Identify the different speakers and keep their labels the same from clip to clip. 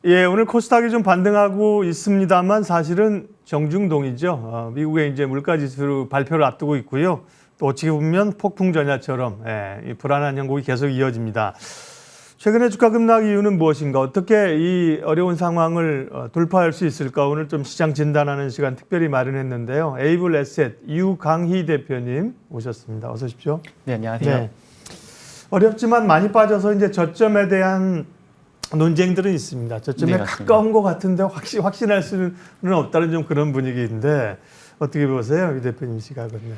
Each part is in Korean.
Speaker 1: 예, 오늘 코스닥이 좀 반등하고 있습니다만 사실은 정중동이죠. 미국의 이제 물가지수 발표를 앞두고 있고요. 또 어떻게 보면 폭풍 전야처럼 이 불안한 형국이 계속 이어집니다. 최근에 주가 급락 이유는 무엇인가? 어떻게 이 어려운 상황을 돌파할 수 있을까? 오늘 좀 시장 진단하는 시간 특별히 마련했는데요. 에이블 에셋 유강희 대표님 오셨습니다. 어서 오십시오.
Speaker 2: 네, 안녕하세요.
Speaker 1: 네. 어렵지만 많이 빠져서 이제 저점에 대한 논쟁들은 있습니다. 저점에
Speaker 2: 네,
Speaker 1: 가까운 것 같은데 확신할 수는 없다는 좀 그런 분위기인데 어떻게 보세요, 이 대표님 시각은? 네.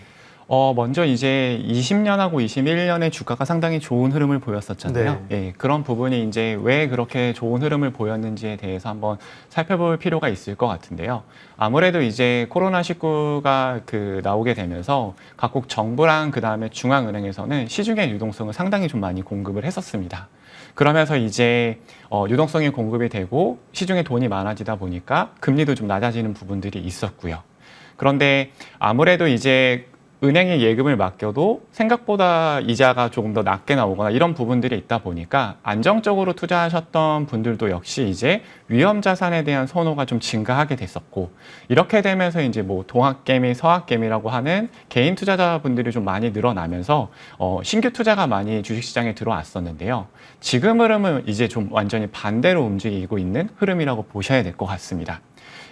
Speaker 2: 먼저 이제 20년하고 21년의 주가가 상당히 좋은 흐름을 보였었잖아요.
Speaker 1: 네.
Speaker 2: 예, 그런 부분이 이제 왜 그렇게 좋은 흐름을 보였는지에 대해서 한번 살펴볼 필요가 있을 것 같은데요. 아무래도 이제 코로나19가 나오게 되면서 각국 정부랑 그다음에 중앙은행에서는 시중의 유동성을 상당히 좀 많이 공급을 했었습니다. 그러면서 이제 유동성이 공급이 되고 시중에 돈이 많아지다 보니까 금리도 좀 낮아지는 부분들이 있었고요. 그런데 아무래도 이제 은행에 예금을 맡겨도 생각보다 이자가 조금 더 낮게 나오거나 이런 부분들이 있다 보니까 안정적으로 투자하셨던 분들도 역시 이제 위험 자산에 대한 선호가 좀 증가하게 됐었고, 이렇게 되면서 이제 뭐 동학개미, 서학개미라고 하는 개인 투자자분들이 좀 많이 늘어나면서 신규 투자가 많이 주식시장에 들어왔었는데요. 지금 흐름은 이제 좀 완전히 반대로 움직이고 있는 흐름이라고 보셔야 될 것 같습니다.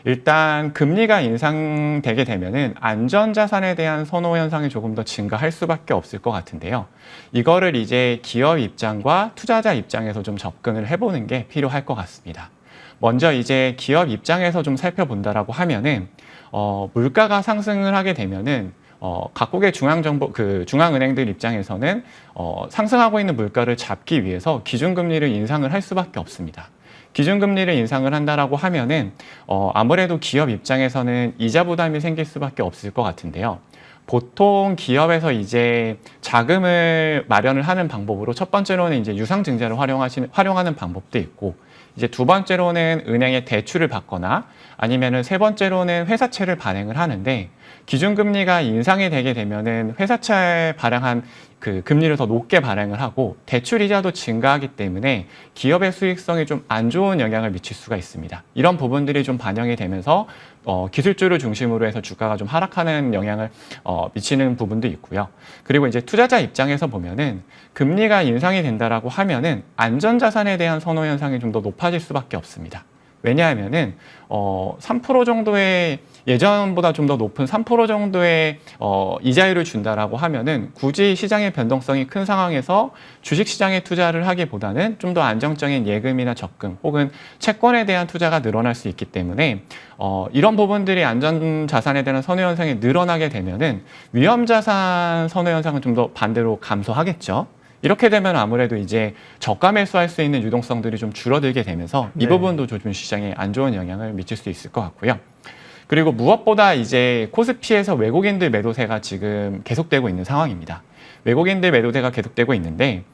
Speaker 2: 일단 금리가 인상되게 되면은 안전자산에 대한 선호 현상이 조금 더 증가할 수밖에 없을 것 같은데요. 이거를 이제 기업 입장과 투자자 입장에서 좀 접근을 해보는 게 필요할 것 같습니다. 먼저 이제 기업 입장에서 좀 살펴본다라고 하면은 물가가 상승을 하게 되면은 각국의 중앙은행들 입장에서는 상승하고 있는 물가를 잡기 위해서 기준금리를 인상을 할 수밖에 없습니다. 기준금리를 인상을 한다라고 하면은 아무래도 기업 입장에서는 이자 부담이 생길 수밖에 없을 것 같은데요. 보통 기업에서 이제 자금을 마련을 하는 방법으로 첫 번째로는 이제 유상증자를 활용하는 방법도 있고, 이제 두 번째로는 은행에 대출을 받거나 아니면은 세 번째로는 회사채를 발행을 하는데, 기준금리가 인상이 되게 되면은 회사채 발행한 금리를 더 높게 발행을 하고 대출 이자도 증가하기 때문에 기업의 수익성에 좀 안 좋은 영향을 미칠 수가 있습니다. 이런 부분들이 좀 반영이 되면서 기술주를 중심으로 해서 주가가 좀 하락하는 영향을 미치는 부분도 있고요. 그리고 이제 투자자 입장에서 보면은 금리가 인상이 된다라고 하면은 안전자산에 대한 선호 현상이 좀 더 높아질 수밖에 없습니다. 왜냐하면은 3% 정도의 예전보다 좀 더 높은 3% 정도의 이자율을 준다라고 하면은 굳이 시장의 변동성이 큰 상황에서 주식시장에 투자를 하기보다는 좀 더 안정적인 예금이나 적금 혹은 채권에 대한 투자가 늘어날 수 있기 때문에 이런 부분들이 안전자산에 대한 선호 현상이 늘어나게 되면은 위험자산 선호 현상은 좀 더 반대로 감소하겠죠. 이렇게 되면 아무래도 이제 저가 매수할 수 있는 유동성들이 좀 줄어들게 되면서 이 부분도 조금 시장에 안 좋은 영향을 미칠 수 있을 것 같고요. 그리고 무엇보다 이제 코스피에서 외국인들 매도세가 지금 계속되고 있는 상황입니다. 외국인들 매도세가 계속되고 있는데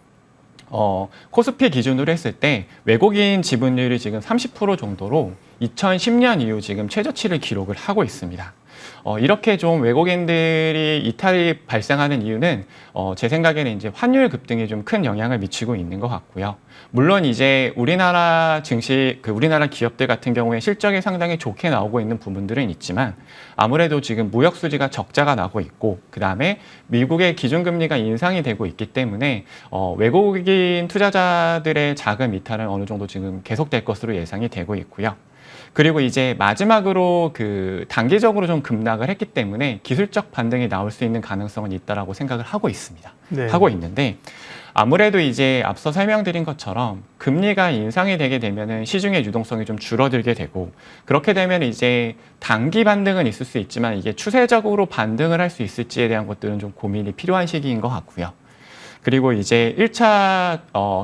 Speaker 2: 코스피 기준으로 했을 때 외국인 지분율이 지금 30% 정도로 2010년 이후 지금 최저치를 기록을 하고 있습니다. 이렇게 좀 외국인들이 이탈이 발생하는 이유는 제 생각에는 이제 환율 급등이 좀 큰 영향을 미치고 있는 것 같고요. 물론 이제 우리나라 증시, 우리나라 기업들 같은 경우에 실적이 상당히 좋게 나오고 있는 부분들은 있지만 아무래도 지금 무역 수지가 적자가 나고 있고 그 다음에 미국의 기준금리가 인상이 되고 있기 때문에 외국인 투자자들의 자금 이탈은 어느 정도 지금 계속될 것으로 예상이 되고 있고요. 그리고 이제 마지막으로 단기적으로 좀 급락을 했기 때문에 기술적 반등이 나올 수 있는 가능성은 있다라고 생각을 하고 있습니다.
Speaker 1: 네.
Speaker 2: 하고 있는데 아무래도 이제 앞서 설명드린 것처럼 금리가 인상이 되게 되면은 시중의 유동성이 좀 줄어들게 되고, 그렇게 되면 이제 단기 반등은 있을 수 있지만 이게 추세적으로 반등을 할 수 있을지에 대한 것들은 좀 고민이 필요한 시기인 것 같고요. 그리고 이제 1차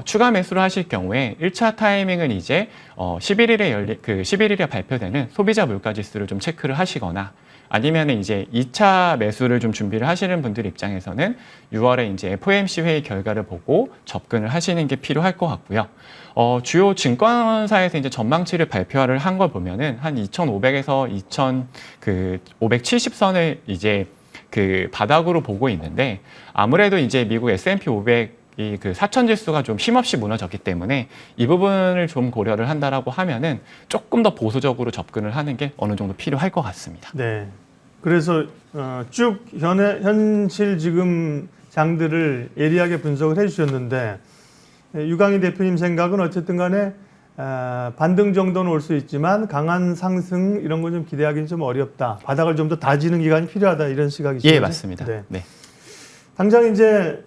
Speaker 2: 추가 매수를 하실 경우에 1차 타이밍은 이제 11일에 발표되는 소비자 물가 지수를 좀 체크를 하시거나 아니면 이제 2차 매수를 좀 준비를 하시는 분들 입장에서는 6월에 이제 FOMC 회의 결과를 보고 접근을 하시는 게 필요할 것 같고요. 주요 증권사에서 이제 전망치를 발표를 한 걸 보면은 한 2,500에서 2,570선을 이제 바닥으로 보고 있는데, 아무래도 이제 미국 S&P 500 이 그 사천 지수가 좀 힘없이 무너졌기 때문에 이 부분을 좀 고려를 한다라고 하면은 조금 더 보수적으로 접근을 하는 게 어느 정도 필요할 것 같습니다.
Speaker 1: 네. 그래서 쭉 현실 지금 장들을 예리하게 분석을 해주셨는데 유강희 대표님 생각은 어쨌든 간에 반등 정도는 올 수 있지만 강한 상승 이런 거 좀 기대하기는 좀 어렵다. 바닥을 좀 더 다지는 기간이 필요하다 이런 시각이시죠?
Speaker 2: 예, 맞습니다.
Speaker 1: 네.
Speaker 2: 네.
Speaker 1: 당장 이제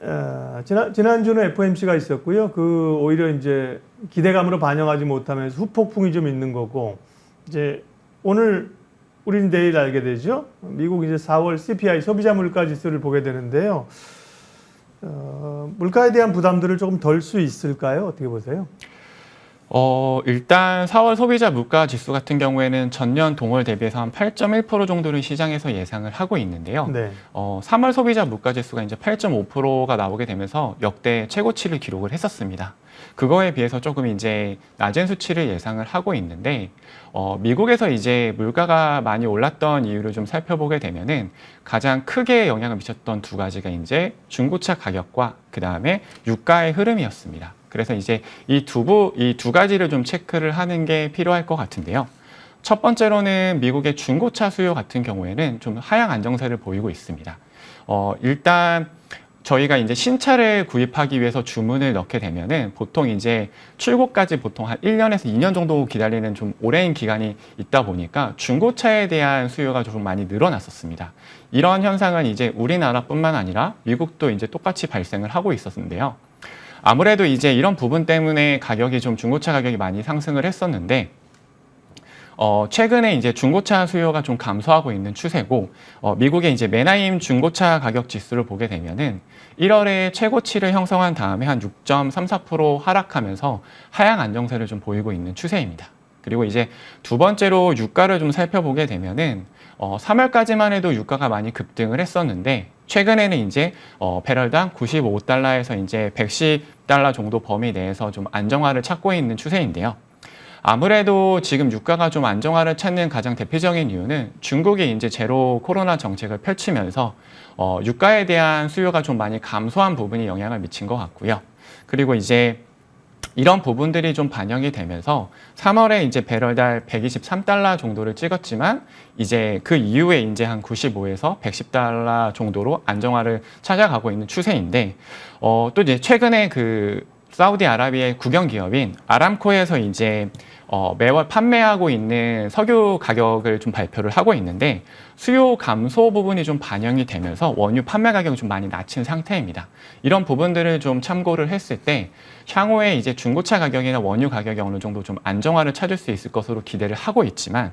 Speaker 1: 지난주는 FOMC가 있었고요. 그 오히려 이제 기대감으로 반영하지 못하면서 후폭풍이 좀 있는 거고 이제 오늘 우리는 내일 알게 되죠. 미국 이제 4월 CPI 소비자 물가 지수를 보게 되는데요. 물가에 대한 부담들을 조금 덜 수 있을까요? 어떻게 보세요?
Speaker 2: 일단 4월 소비자 물가 지수 같은 경우에는 전년 동월 대비해서 한 8.1% 정도를 시장에서 예상을 하고 있는데요.
Speaker 1: 네.
Speaker 2: 3월 소비자 물가 지수가 이제 8.5%가 나오게 되면서 역대 최고치를 기록을 했었습니다. 그거에 비해서 조금 이제 낮은 수치를 예상을 하고 있는데, 미국에서 이제 물가가 많이 올랐던 이유를 좀 살펴보게 되면은 가장 크게 영향을 미쳤던 두 가지가 이제 중고차 가격과 그 다음에 유가의 흐름이었습니다. 그래서 이제 이 두 가지를 좀 체크를 하는 게 필요할 것 같은데요. 첫 번째로는 미국의 중고차 수요 같은 경우에는 좀 하향 안정세를 보이고 있습니다. 일단 저희가 이제 신차를 구입하기 위해서 주문을 넣게 되면은 보통 이제 출고까지 보통 한 1년에서 2년 정도 기다리는 좀 오랜 기간이 있다 보니까 중고차에 대한 수요가 좀 많이 늘어났었습니다. 이런 현상은 이제 우리나라뿐만 아니라 미국도 이제 똑같이 발생을 하고 있었는데요. 아무래도 이제 이런 부분 때문에 가격이 좀 중고차 가격이 많이 상승을 했었는데 최근에 이제 중고차 수요가 좀 감소하고 있는 추세고 미국의 이제 메나임 중고차 가격 지수를 보게 되면은 1월에 최고치를 형성한 다음에 한 6.34% 하락하면서 하향 안정세를 좀 보이고 있는 추세입니다. 그리고 이제 두 번째로 유가를 좀 살펴보게 되면은 3월까지만 해도 유가가 많이 급등을 했었는데 최근에는 이제 배럴당 95달러에서 이제 110달러 정도 범위 내에서 좀 안정화를 찾고 있는 추세인데요. 아무래도 지금 유가가 좀 안정화를 찾는 가장 대표적인 이유는 중국이 이제 제로 코로나 정책을 펼치면서 유가에 대한 수요가 좀 많이 감소한 부분이 영향을 미친 것 같고요. 그리고 이제 이런 부분들이 좀 반영이 되면서 3월에 이제 배럴당 123달러 정도를 찍었지만 이제 그 이후에 이제 한 95에서 110달러 정도로 안정화를 찾아가고 있는 추세인데 또 이제 최근에 그 사우디아라비아의 국영 기업인 아람코에서 이제 매월 판매하고 있는 석유 가격을 좀 발표를 하고 있는데 수요 감소 부분이 좀 반영이 되면서 원유 판매 가격이 좀 많이 낮춘 상태입니다. 이런 부분들을 좀 참고를 했을 때 향후에 이제 중고차 가격이나 원유 가격이 어느 정도 좀 안정화를 찾을 수 있을 것으로 기대를 하고 있지만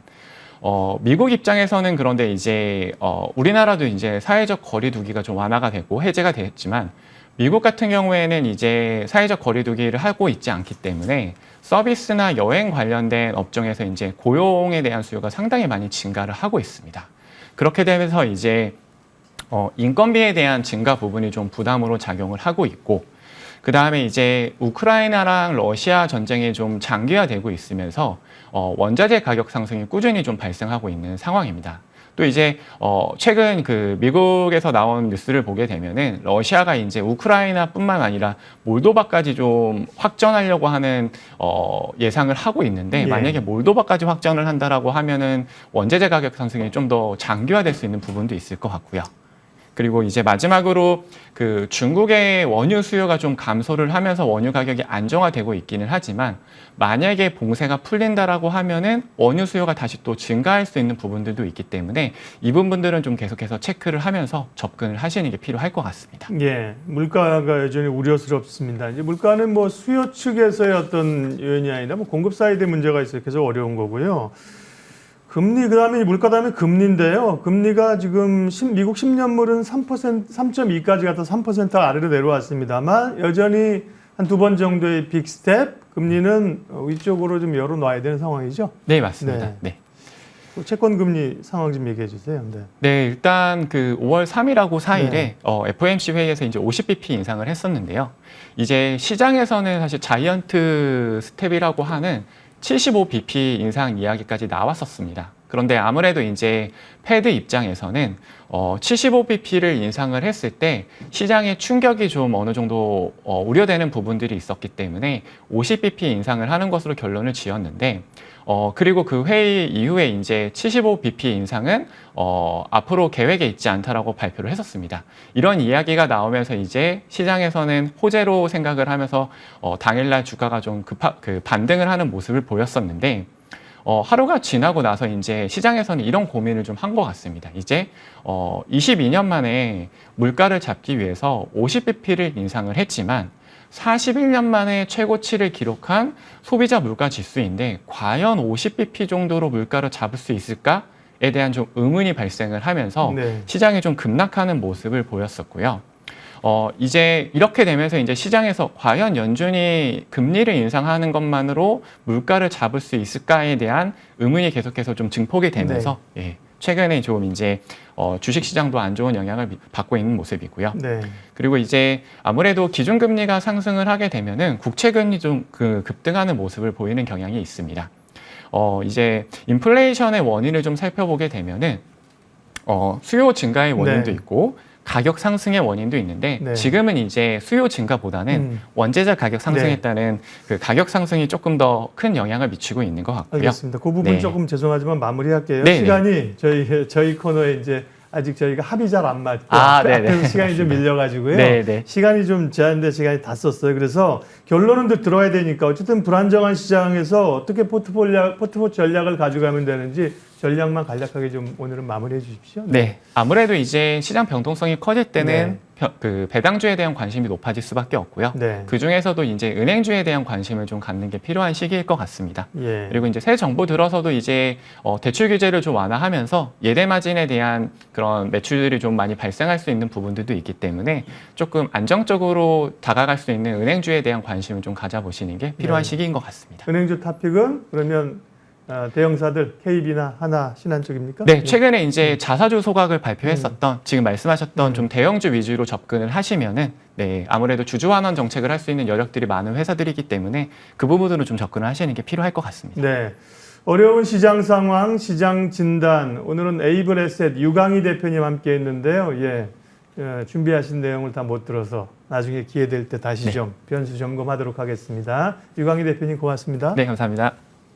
Speaker 2: 미국 입장에서는 그런데 이제 우리나라도 이제 사회적 거리두기가 좀 완화가 되고 해제가 됐지만 미국 같은 경우에는 이제 사회적 거리두기를 하고 있지 않기 때문에 서비스나 여행 관련된 업종에서 이제 고용에 대한 수요가 상당히 많이 증가를 하고 있습니다. 그렇게 되면서 이제 인건비에 대한 증가 부분이 좀 부담으로 작용을 하고 있고 그 다음에 이제 우크라이나랑 러시아 전쟁이 좀 장기화되고 있으면서 원자재 가격 상승이 꾸준히 좀 발생하고 있는 상황입니다. 또 이제 최근 그 미국에서 나온 뉴스를 보게 되면은 러시아가 이제 우크라이나뿐만 아니라 몰도바까지 좀 확전하려고 하는 예상을 하고 있는데 만약에 몰도바까지 확전을 한다라고 하면은 원자재 가격 상승이 좀 더 장기화될 수 있는 부분도 있을 것 같고요. 그리고 이제 마지막으로 그 중국의 원유 수요가 좀 감소를 하면서 원유 가격이 안정화되고 있기는 하지만 만약에 봉쇄가 풀린다라고 하면은 원유 수요가 다시 또 증가할 수 있는 부분들도 있기 때문에 이 부분들은 좀 계속해서 체크를 하면서 접근을 하시는 게 필요할 것 같습니다.
Speaker 1: 예, 물가가 여전히 우려스럽습니다. 이제 물가는 뭐 수요 측에서의 어떤 요인이 아니라 뭐 공급 사이드에 문제가 있어서 계속 어려운 거고요. 금리, 그 다음에 물가 다음에 금리인데요. 금리가 지금 미국 10년물은 3.2까지 갔다 3% 아래로 내려왔습니다만 여전히 한 두 번 정도의 빅스텝, 금리는 위쪽으로 좀 열어놔야 되는 상황이죠?
Speaker 2: 네, 맞습니다. 네.
Speaker 1: 채권 금리 상황 좀 얘기해 주세요. 네.
Speaker 2: 네, 일단 그 5월 3일하고 4일에 FOMC 회의에서 이제 50bp 인상을 했었는데요. 이제 시장에서는 사실 자이언트 스텝이라고 하는 75bp 인상 이야기까지 나왔었습니다. 그런데 아무래도 이제 패드 입장에서는 75bp를 인상을 했을 때 시장의 충격이 좀 어느 정도 우려되는 부분들이 있었기 때문에 50bp 인상을 하는 것으로 결론을 지었는데 그리고 그 회의 이후에 이제 75bp 인상은 앞으로 계획에 있지 않다라고 발표를 했었습니다. 이런 이야기가 나오면서 이제 시장에서는 호재로 생각을 하면서 당일날 주가가 좀 반등을 하는 모습을 보였었는데 하루가 지나고 나서 이제 시장에서는 이런 고민을 좀 한 것 같습니다. 이제 22년 만에 물가를 잡기 위해서 50bp를 인상을 했지만 41년 만에 최고치를 기록한 소비자 물가 지수인데 과연 50bp 정도로 물가를 잡을 수 있을까에 대한 좀 의문이 발생을 하면서
Speaker 1: 네.
Speaker 2: 시장이 좀 급락하는 모습을 보였었고요. 이제 이렇게 되면서 이제 시장에서 과연 연준이 금리를 인상하는 것만으로 물가를 잡을 수 있을까에 대한 의문이 계속해서 좀 증폭이 되면서 예, 최근에 좀 이제 주식 시장도 안 좋은 영향을 받고 있는 모습이고요.
Speaker 1: 네.
Speaker 2: 그리고 이제 아무래도 기준금리가 상승을 하게 되면은 국채금리 좀 급등하는 모습을 보이는 경향이 있습니다. 이제 인플레이션의 원인을 좀 살펴보게 되면은 수요 증가의 원인도
Speaker 1: 네.
Speaker 2: 있고 가격 상승의 원인도 있는데
Speaker 1: 네.
Speaker 2: 지금은 이제 수요 증가보다는 원재재 가격 상승에
Speaker 1: 네.
Speaker 2: 따른 그 가격 상승이 조금 더 큰 영향을 미치고 있는 것 같고요.
Speaker 1: 알겠습니다. 그 부분
Speaker 2: 네.
Speaker 1: 조금 죄송하지만 마무리할게요.
Speaker 2: 네네.
Speaker 1: 시간이 저희 코너에 이제 아직 저희가 합이 잘 안 맞고
Speaker 2: 네네.
Speaker 1: 앞에서 시간이 좀 밀려가지고요.
Speaker 2: 네네.
Speaker 1: 시간이 좀 제한된 시간이 다 썼어요. 그래서 결론은 들어야 되니까 어쨌든 불안정한 시장에서 어떻게 포트폴리오 전략을 가져가면 되는지 전략만 간략하게 좀 오늘은 마무리해 주십시오.
Speaker 2: 네, 아무래도 이제 시장 변동성이 커질 때는
Speaker 1: 네.
Speaker 2: 그 배당주에 대한 관심이 높아질 수밖에 없고요.
Speaker 1: 네.
Speaker 2: 그 중에서도 이제 은행주에 대한 관심을 좀 갖는 게 필요한 시기일 것 같습니다.
Speaker 1: 예.
Speaker 2: 그리고 이제 새 정부 들어서도 이제 대출 규제를 좀 완화하면서 예대 마진에 대한 그런 매출들이 좀 많이 발생할 수 있는 부분들도 있기 때문에 조금 안정적으로 다가갈 수 있는 은행주에 대한 관심을 좀 가져보시는 게 필요한
Speaker 1: 네.
Speaker 2: 시기인 것 같습니다.
Speaker 1: 은행주 탑픽은 그러면 대형사들 KB나 하나, 신한 쪽입니까?
Speaker 2: 네, 최근에 이제 자사주 소각을 발표했었던 지금 말씀하셨던 좀 대형주 위주로 접근을 하시면은 네, 아무래도 주주 환원 정책을 할 수 있는 여력들이 많은 회사들이기 때문에 그 부분으로 좀 접근을 하시는 게 필요할 것 같습니다.
Speaker 1: 네. 어려운 시장 상황, 시장 진단. 오늘은 에이블에셋 유강희 대표님 함께 했는데요. 예. 준비하신 내용을 다 못 들어서 나중에 기회 될 때 다시 좀 변수 점검하도록 하겠습니다. 유강희 대표님 고맙습니다.
Speaker 2: 네, 감사합니다.